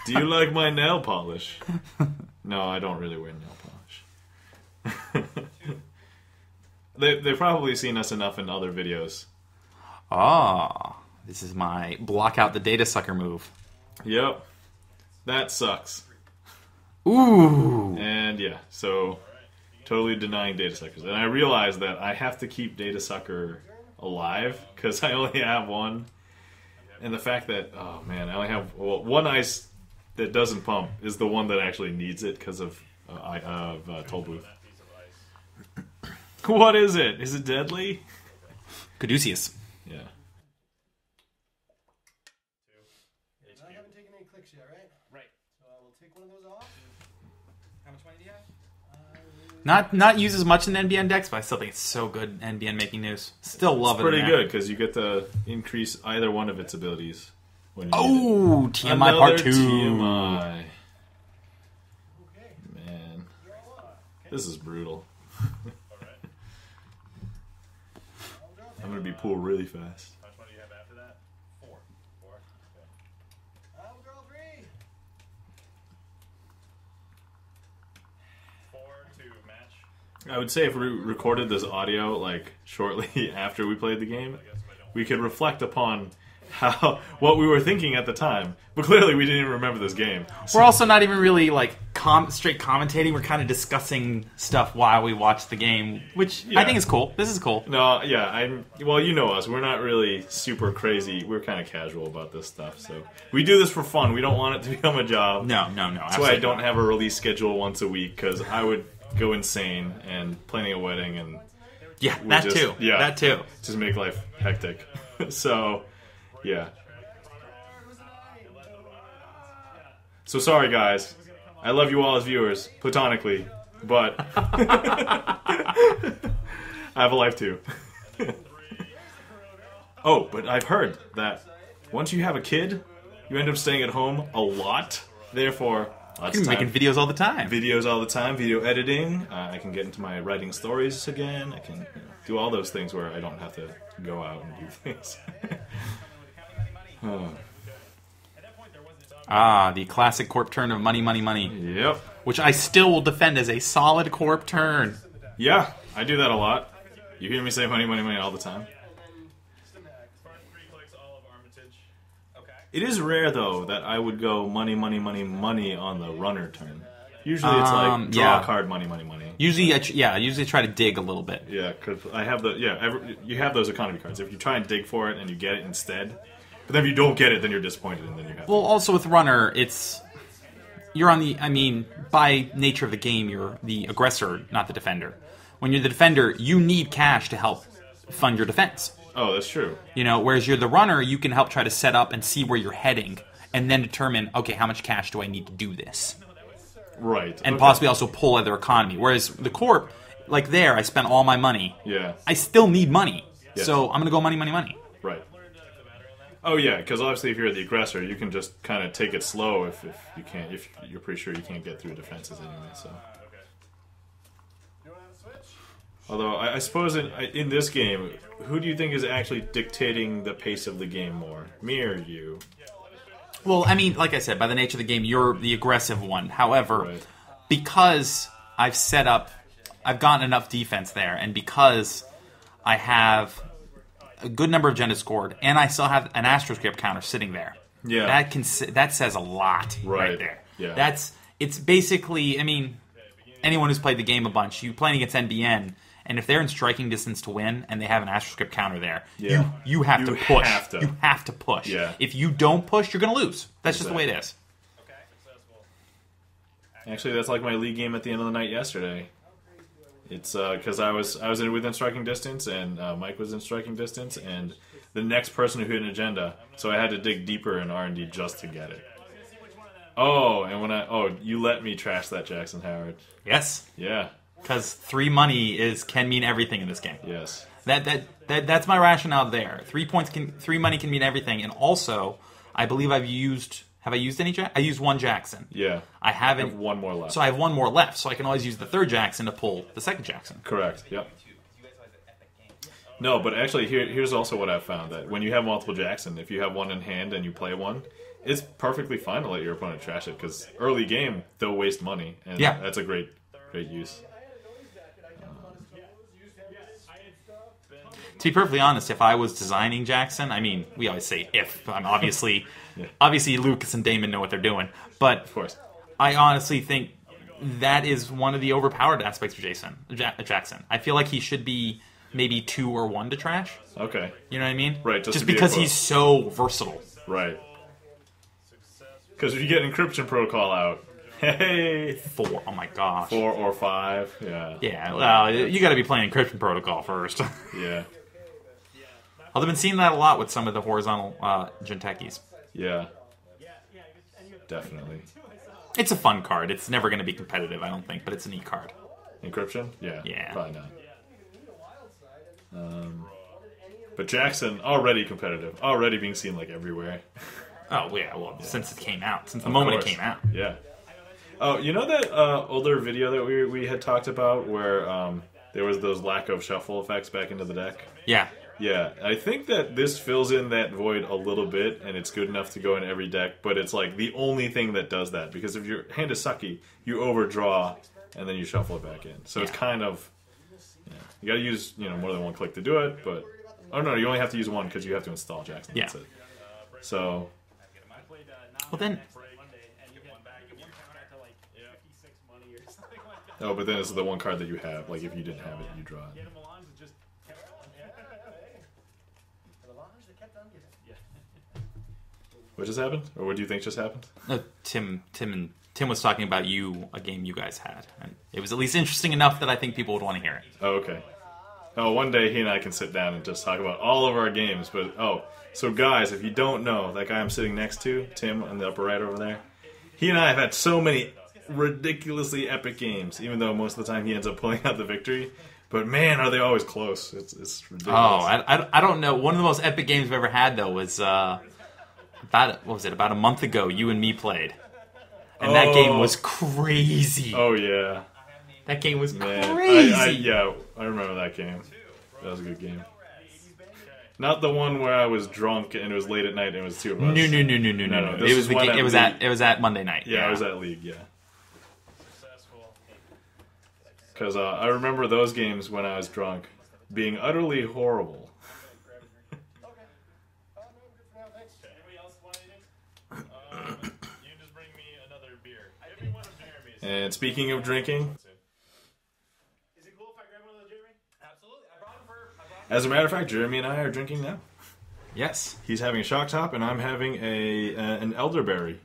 Do you like my nail polish? No, I don't really wear nail polish. They've probably seen us enough in other videos. Ah, this is my block out the data sucker move. Yep. That sucks. Ooh. And yeah, so totally denying data suckers. And I realized that I have to keep data sucker alive because I only have 1. And the fact that, oh man, I only have 1 ice that doesn't pump is the one that actually needs it because of Toll Booth. What is it? Is it deadly? Caduceus. Yeah. I haven't taken any clicks yet, right? Right. So I will take one of those off. How much money do you have? Not used as much in NBN decks, but I still think it's so good. NBN making news. Still love It's it. pretty good because you get to increase either one of its abilities. When you need Oh, it. TMI Another Part 2. TMI. Okay. Man, this is brutal. I'm gonna be poor really fast. How much money do you have after that? 4. 4? Okay. I will draw 3. 4 to match. I would say if we recorded this audio like shortly after we played the game, we could reflect upon what we were thinking at the time. But clearly we didn't even remember this game. We're also not even really like straight commentating. We're kind of discussing stuff while we watch the game, which I think is cool. This is cool. No, yeah, well, you know us. We're not really super crazy. We're kind of casual about this stuff. So we do this for fun. We don't want it to become a job. No. That's why I don't have a release schedule once a week, because I would go insane and planning a wedding and Yeah, that just, too. yeah, That too. just make life hectic. So, yeah. So sorry, guys. I love you all as viewers, platonically, but I have a life too. Oh, but I've heard that once you have a kid, you end up staying at home a lot. Therefore, lots You're of time. making videos all the time. Videos all the time, video editing. I can get into my writing stories again. I can do all those things where I don't have to go out and do things. Oh. Ah, the classic corp turn of money, money, money. Yep. Which I still will defend as a solid corp turn. Yeah, I do that a lot. You hear me say money, money, money all the time. It is rare, though, that I would go money, money, money, money on the runner turn. Usually it's like draw a card, money, money, money. Usually, I usually try to dig a little bit. Yeah, because I have you have those economy cards. If you try and dig for it and you get it instead, but then if you don't get it, then you're disappointed and then you have. Well, also with runner, it's you're on the. I mean, by nature of the game, you're the aggressor, not the defender. When you're the defender, you need cash to help fund your defense. Oh, that's true. You know, whereas you're the runner, you can help try to set up and see where you're heading, and then determine, okay, how much cash do I need to do this? Right. And possibly also pull other economy. Whereas the corp, like there, I spent all my money. Yeah. I still need money, Yes. so I'm gonna go money, money, money. Right. Oh yeah, because obviously if you're the aggressor, you can just kind of take it slow if you can't, if you're pretty sure you can't get through defenses anyway. So. Although I suppose in this game, who do you think is actually dictating the pace of the game more, me or you? Well, I mean, like I said, by the nature of the game, you're the aggressive one. However, Right. because I've set up, I've gotten enough defense there, and because I have a good number of agenda scored, and I still have an astroscript counter sitting there. Yeah. That says a lot right there. Yeah. It's basically, I mean, anyone who's played the game a bunch, you playing against NBN, and if they're in striking distance to win, and they have an astroscript counter there, Yeah. you have You to push. have to. You have to push. Yeah. If you don't push, you're going to lose. That's just the way it is. Actually, that's like my league game at the end of the night yesterday. It's because I was within striking distance, and Mike was in striking distance, and the next person who hit an agenda, so I had to dig deeper in R&D just to get it. Oh, and you let me trash that Jackson Howard. Yes. Yeah. Because 3 money can mean everything in this game. Yes. That's my rationale there. 3 money can mean everything, and also I believe have I used any I used one Jackson. Yeah. I haven't. I have one more left. So I have one more left, so I can always use the third Jackson to pull the second Jackson. Correct. Yep. No, but actually, here's also what I've found, that when you have multiple Jackson, if you have one in hand and you play one, it's perfectly fine to let your opponent trash it, because early game they'll waste money, and Yeah. that's a great use. To be perfectly honest, if I was designing Jackson, I mean, we always say if. I'm obviously Lucas and Damon know what they're doing, but Of course. I honestly think that is one of the overpowered aspects of Jackson. I feel like he should be maybe 2 or 1 to trash. Okay. You know what I mean? Right, just to be a because quote. he's so versatile. Right. Because if you get encryption protocol out, hey, 4. Oh my gosh. 4 or 5, yeah. Yeah, well, you got to be playing encryption protocol first. Yeah. Although I've been seeing that a lot with some of the horizontal Gentekis. Yeah. Definitely. It's a fun card. It's never going to be competitive, I don't think, but it's a neat card. Encryption? Yeah. Yeah. Probably not. But Jackson, already competitive. Already being seen, like, everywhere. Oh, yeah, well, since it came out. Since the Of moment course. it came out. Yeah. Oh, you know that older video that we had talked about where there was those lack of shuffle effects back into the deck? Yeah. Yeah, I think that this fills in that void a little bit, and it's good enough to go in every deck, but it's like the only thing that does that, because if your hand is sucky, you overdraw, and then you shuffle it back in. So it's kind of... Yeah. You gotta use more than one click to do it, but... Oh no, you only have to use one because you have to install Jackson. That's it. So... Well, then... Oh, but then it's the one card that you have. Like, if you didn't have it, you draw it. What just happened? Or what do you think just happened? No, Tim was talking about a game you guys had. And it was at least interesting enough that I think people would want to hear it. Oh, okay. Oh, one day he and I can sit down and just talk about all of our games. But, so guys, if you don't know, that guy I'm sitting next to, Tim, on the upper right over there, he and I have had so many ridiculously epic games, even though most of the time he ends up pulling out the victory. But man, are they always close. It's ridiculous. Oh, I don't know. One of the most epic games I've ever had, though, was about a month ago, you and me played. And that game was crazy. Oh, yeah. That game was Man, crazy. I remember that game. That was a good game. Not the one where I was drunk and it was late at night and it was 2 of us. No. This is one It was at Monday night. Yeah, I was at League, yeah. Because I remember those games when I was drunk being utterly horrible. And speaking of drinking, as a matter of fact, Jeremy and I are drinking now. Yes. He's having a shock top, and I'm having an elderberry.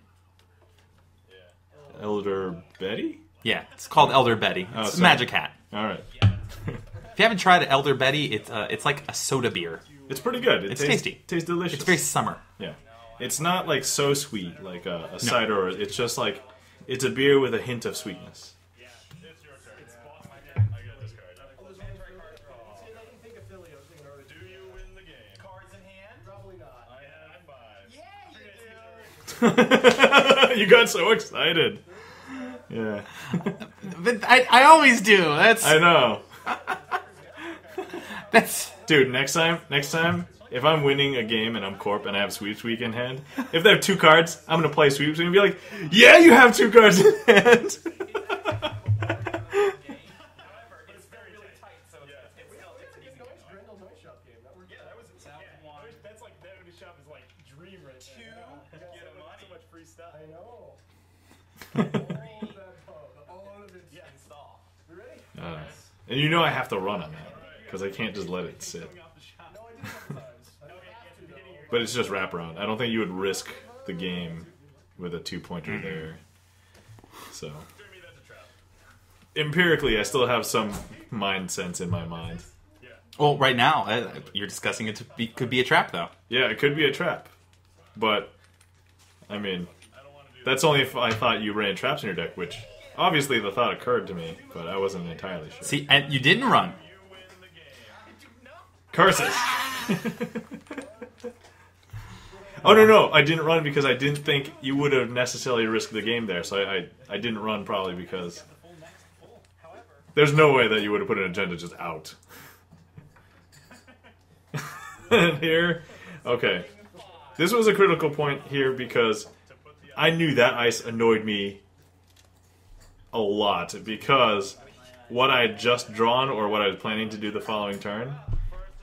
Elder Betty? Yeah, it's called Elder Betty. It's a sorry. magic hat. All right. If you haven't tried Elder Betty, it's like a soda beer. It's pretty good. It's tasty. Tastes delicious. It's very summer. Yeah. It's not like so sweet like a cider. Or it's just like it's a beer with a hint of sweetness. Yeah, it's your turn. It's boss my turn. I got this card. Do you win the game? Cards in hand. Probably not. I have 5. Yeah, you You got so excited. Yeah. But I always do. I know. That's Dude, next time, if I'm winning a game and I'm Corp and I have Sweeps Week in hand, if they have 2 cards, I'm going to play Sweeps Week and be like, yeah, you have 2 cards in hand. However, it's very tight, so it's still it's an easy game. Grendel Noise Shop game. That worked. Yeah, that was South one. That's like that would shop is like dream right there. 2, get a money. So much free stuff. I know. All of it. Yeah. Install. You ready? And you know I have to run on that because I can't just let it sit. Coming off the shop. No, I do sometimes. I don't have to, though. But it's just wraparound. I don't think you would risk the game with a 2-pointer there. So Jeremy, that's a trap. empirically, I still have some mind sense in my mind. Yeah. well, right now you're discussing it could be a trap though. Yeah, it could be a trap, but I mean, I don't want to do that's only if I thought you ran traps in your deck, which obviously the thought occurred to me, but I wasn't entirely sure. See, and you didn't run. you win the game. Curses! Oh no, I didn't run because I didn't think you would have necessarily risked the game there, so I didn't run probably because there's no way that you would have put an agenda just out. And here, okay, this was a critical point here because I knew that ice annoyed me a lot because what I had just drawn or what I was planning to do the following turn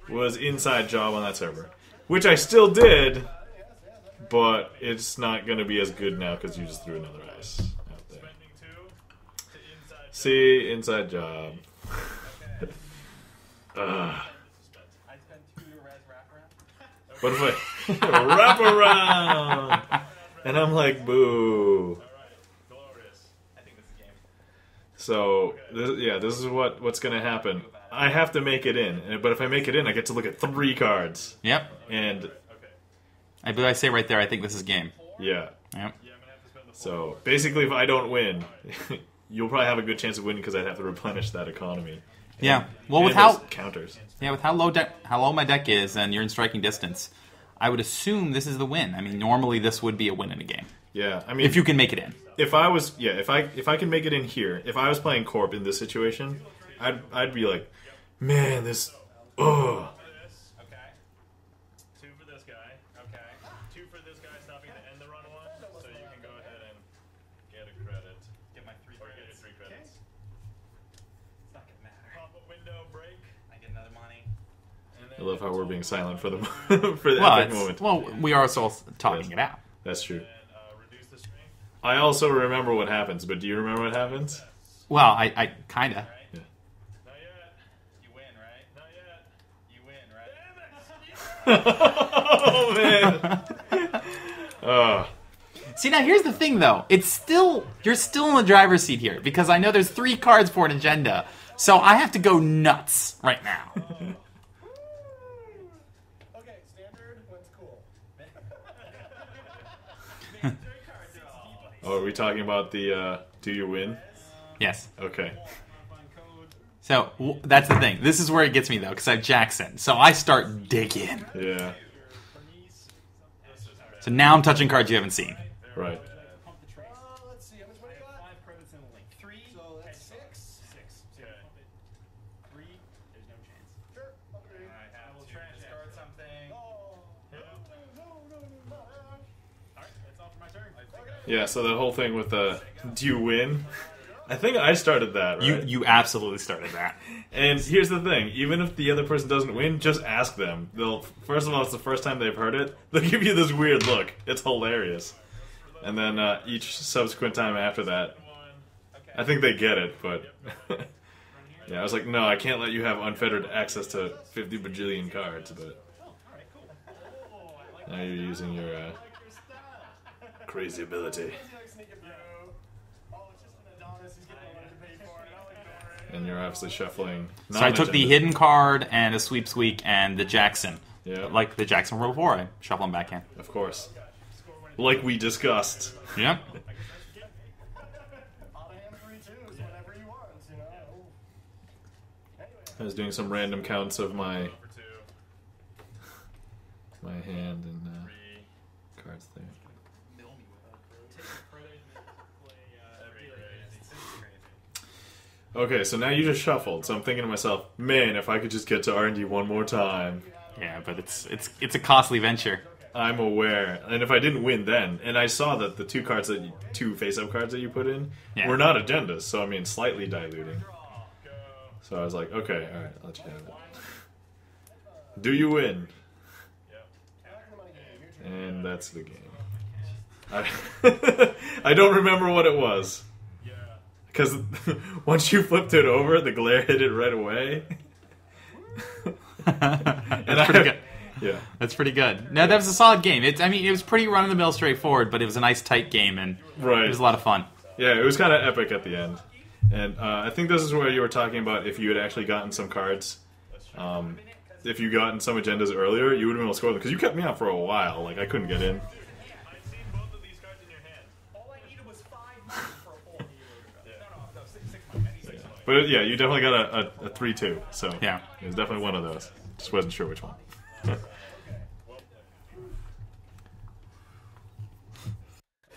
was inside job on that server, which I still did, but it's not going to be as good now because you just threw another ice out there. Spending 2 to inside. See, inside job. I spent 2 to res wraparound. What if I wrap around? And I'm like, boo. All right. Glorious. I think this is game. So, this is what's going to happen. I have to make it in, but if I make it in, I get to look at 3 cards. Yep. And, Okay. I believe I say right there. I think this is game. yeah. Yep. Yeah, I'm gonna have to spend the 4. So, basically, if I don't win, you'll probably have a good chance of winning because I'd have to replenish that economy. Yeah. Well, with And how those counters. how low my deck is, and you're in striking distance, I would assume this is the win. I mean, normally this would be a win in a game Yeah, I mean, if you can make it in. if I was, if I can make it in here, if I was playing Corp in this situation, I'd be like, man, this, ugh. This. Okay. 2 for this guy. Okay. 2 for this guy stopping to end the run one, so you can go ahead and get a credit. Get my 3 Or get credits. your 3 credits. It's not gonna matter. Pop a window, break. I get another money. And I then love how we're being silent for the for the Well, epic moment. we are also talking Yes. it out. That's true. reduce the string. I also remember what happens, but do you remember what happens? Well, I kinda. Yeah. Not yet. You win, right? Not yet. You win, right? Oh man. Oh. See, now here's the thing, though. You're still in the driver's seat here because I know there's 3 cards for an agenda, so I have to go nuts right now. Okay, standard. What's cool? Oh, are we talking about the do you win? Yes. Okay. So that's the thing. This is where it gets me though, because I have Jackson. So I start digging. Yeah. So now I'm touching cards you haven't seen. Right. Let's see. How much money you got? 5 credits in a link. 3. So that's 6. 6. Okay. 3. There's no chance. Sure. I'll agree. I have to discard something. Oh. Yeah. No. Alright, that's all for my turn. Yeah. So the whole thing with the do you win? I think I started that. Right? You absolutely started that. And here's the thing: even if the other person doesn't win, just ask them. They'll first of all, it's the first time they've heard it. They'll give you this weird look. It's hilarious. And then each subsequent time after that, I think they get it. But yeah, I was like, no, I can't let you have unfettered access to 50 bajillion cards. But now you're using your crazy ability. And you're obviously shuffling. So I took the hidden card and a sweep squeak and the Jackson. Yeah. Like the Jackson roll before, I shuffle them back in. Of course. Like we discussed. Yep. I was doing some random counts of my hand and cards there. Okay, so now you just shuffled, so I'm thinking to myself, man, if I could just get to R&D one more time. Yeah, but it's a costly venture. I'm aware, and if I didn't win then, and I saw that the two face-up cards that you put in were not agendas, so I mean slightly diluting. So I was like, okay, alright, I'll let you have it. Do you win? And that's the game. I don't remember what it was. Because once you flipped it over, the glare hit it right away. That's pretty good. Yeah. That's pretty good. No, that was a solid game. It was pretty run-of-the-mill straightforward, but it was a nice tight game, and it was a lot of fun. Yeah, it was kind of epic at the end. And I think this is where you were talking about if you had actually gotten some cards. If you gotten some agendas earlier, you would have been able to score them. Because you kept me out for a while. Like, I couldn't get in. I'd seen both of these cards in your hand. All I needed was 5 money for a 4. No, 6 money. But yeah, you definitely got a 3-2. So yeah, it was definitely one of those. Just wasn't sure which one.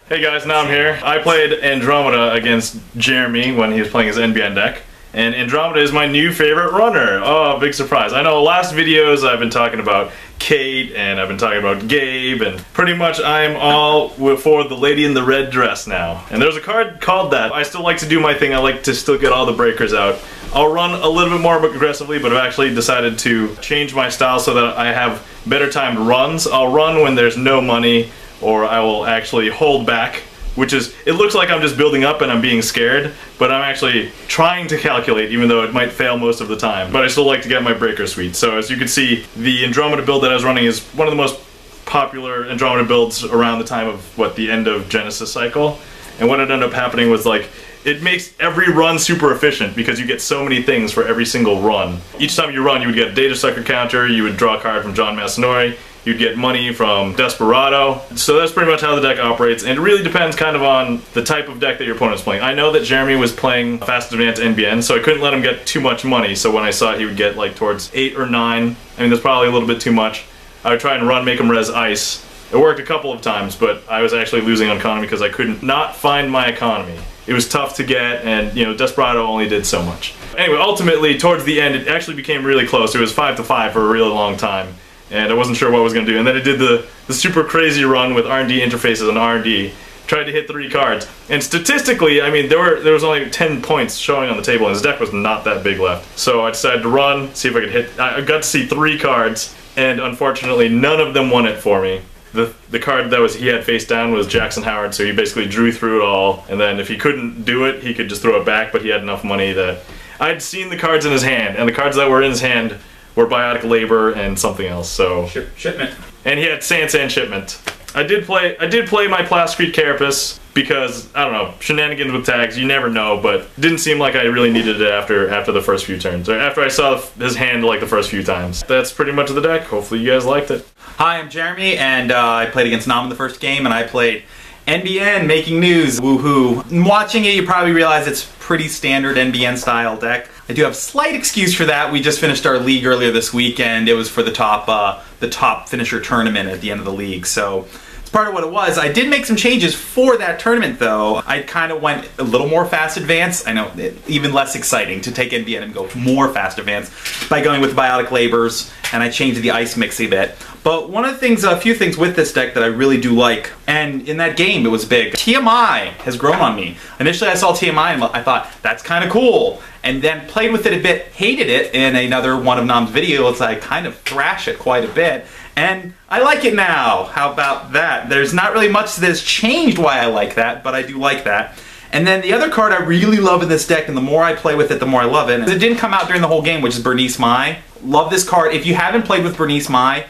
Hey guys, now I'm here. I played Andromeda against Jeremy when he was playing his NBN deck. And Andromeda is my new favorite runner. Oh, big surprise. I know last videos I've been talking about Kate and I've been talking about Gabe, and pretty much I'm all for the lady in the red dress now. And there's a card called that. I still like to do my thing. I like to still get all the breakers out. I'll run a little bit more aggressively, but I've actually decided to change my style so that I have better timed runs. I'll run when there's no money, or I will actually hold back, which is, it looks like I'm just building up and I'm being scared, but I'm actually trying to calculate, even though it might fail most of the time. But I still like to get my breaker suite. So as you can see, the Andromeda build that I was running is one of the most popular Andromeda builds around the time of, the end of Genesis cycle. And what ended up happening was, like, it makes every run super efficient because you get so many things for every single run. Each time you run, you would get a data sucker counter, you would draw a card from John Masanori, you'd get money from Desperado. So that's pretty much how the deck operates, and it really depends kind of on the type of deck that your opponent's playing. I know that Jeremy was playing Fast Advance NBN, so I couldn't let him get too much money, so when I saw he would get like towards 8 or 9, I mean that's probably a little bit too much, I would try and make him res ice. It worked a couple of times, but I was actually losing on economy because I couldn't not find my economy. It was tough to get, and Desperado only did so much. Anyway, ultimately, towards the end, it actually became really close. It was 5-5 for a really long time, and I wasn't sure what I was going to do. And then it did the super crazy run with R&D interfaces and R&D. Tried to hit 3 cards, and statistically, I mean, there was only 10 points showing on the table, and his deck was not that big left. So I decided to run, see if I could hit. I got to see 3 cards, and unfortunately, none of them won it for me. The card that he had face down was Jackson Howard, so he basically drew through it all, and then if he couldn't do it, he could just throw it back, but he had enough money that... I'd seen the cards in his hand, and the cards that were in his hand were Biotic Labor and something else, so... Shipment. And he had Sand Shipment. I did play my Plascrete Carapace, because, I don't know, shenanigans with tags, you never know, but it didn't seem like I really needed it after the first few turns, or after I saw his hand like the first few times. That's pretty much the deck. Hopefully you guys liked it. Hi, I'm Jeremy, and I played against Nam in the first game, and I played NBN, making news, woohoo. Watching it, you probably realize it's pretty standard NBN style deck. I do have a slight excuse for that. We just finished our league earlier this weekend. It was for the top finisher tournament at the end of the league, so it's part of what it was. I did make some changes for that tournament, though. I kind of went a little more fast advance. I know, even less exciting to take NBN and go more fast advance by going with Biotic Labors, and I changed the ice mix a bit. But one of the things, a few things with this deck that I really do like, and in that game it was big. TMI has grown on me. Initially I saw TMI and I thought, that's kind of cool. And then played with it a bit, hated it in another one of Nam's videos. I kind of thrash it quite a bit. And I like it now. How about that? There's not really much that's changed why I like that, but I do like that. And then the other card I really love in this deck, and the more I play with it, the more I love it. And it didn't come out during the whole game, which is Bernice Mai. Love this card. If you haven't played with Bernice Mai,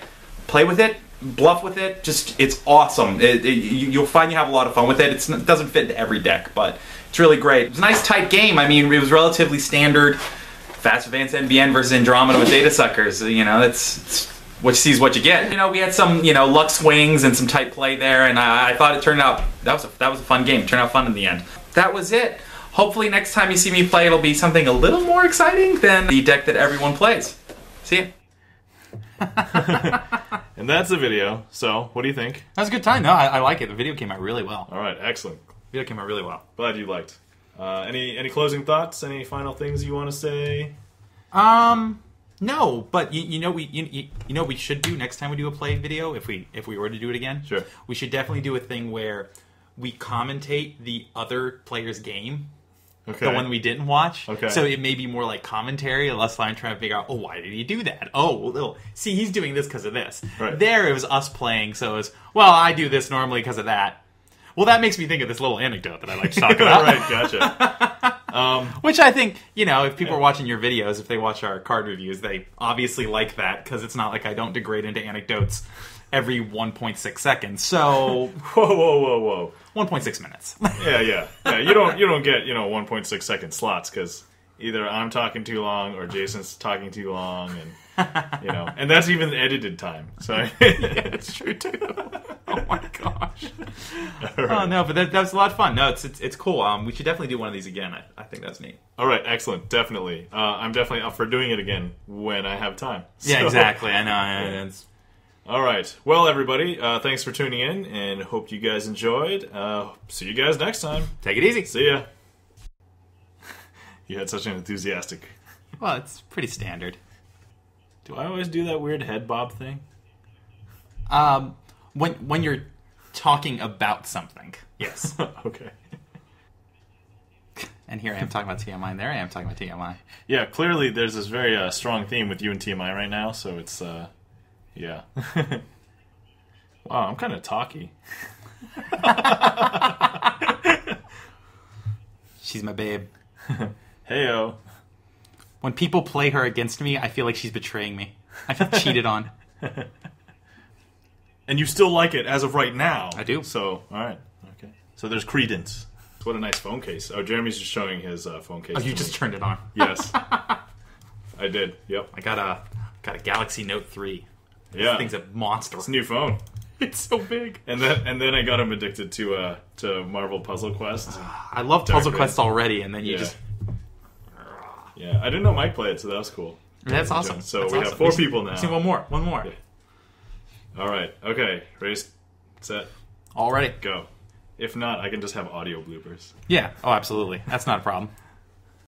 play with it, bluff with it, it's awesome. You'll find you have a lot of fun with it. It doesn't fit into every deck, but It's really great. It was a nice tight game. I mean, it was relatively standard. Fast Advanced NBN versus Andromeda with data suckers. You know, it's what you see is what you get. You know, we had some, you know, luck swings and some tight play there, and I thought it turned out, that was a fun game. It turned out fun in the end. That was it. Hopefully next time you see me play, it'll be something a little more exciting than the deck that everyone plays. See ya. And that's the video. So, what do you think? That was a good time. No, I like it. The video came out really well. All right, excellent. The video came out really well. Glad you liked. Any closing thoughts? Any final things you want to say? No, but you know what we should do next time we do a play video, if we were to do it again. Sure. We should definitely do a thing where we commentate the other player's game. Okay. The one we didn't watch. Okay. So it may be more like commentary, less like trying to figure out, oh, why did he do that? Oh, well, see, he's doing this because of this. Right. There, it was us playing, so it was, well, I do this normally because of that. Well, that makes me think of this little anecdote that I like to talk about. Right, gotcha. Which I think, you know, if people are watching your videos, if they watch our card reviews, they obviously like that, because it's not like I don't degrade into anecdotes every 1.6 seconds. So, Whoa. 1.6 minutes. Yeah. You don't get 1.6 second slots because either I'm talking too long or Jason's talking too long, and and that's even edited time. So Yeah, it's true too. Oh my gosh. Right. Oh no, but that was a lot of fun. No, it's cool. We should definitely do one of these again. I think that's neat. All right, excellent, definitely. I'm definitely up for doing it again when I have time. Yeah, So- exactly. I know. It's, All right. Well, everybody, thanks for tuning in, and hope you guys enjoyed. See you guys next time. take it easy. See ya. You had such an enthusiastic. Well, it's pretty standard. Do I always do that weird head bob thing? When you're talking about something, yes. Okay. And here I am talking about TMI, and there I am talking about TMI. Yeah, clearly there's this very strong theme with you and TMI right now, so it's, yeah. Wow, I'm kind of talky. She's my babe. Heyo. When people play her against me, I feel like she's betraying me. I feel cheated on. And you still like it as of right now. I do. So, all right. Okay. So there's credence. What a nice phone case. Oh, Jeremy's just showing his phone case. Oh, you to just me. turned it on. Yes. I did. Yep. I got a Galaxy Note 3. Yeah. This thing's a monster. It's a new phone. It's so big. And then I got him addicted to Marvel Puzzle Quest. I love Puzzle Dark Quest already, and then you Yeah. just... Yeah, I didn't know Mike played it, so that was cool. That's awesome. So That's we awesome. have 4 people now. See, one more. Yeah. All right. Okay. Ready, set, Already. go. If not, I can just have audio bloopers. Yeah. Oh, absolutely. That's not a problem.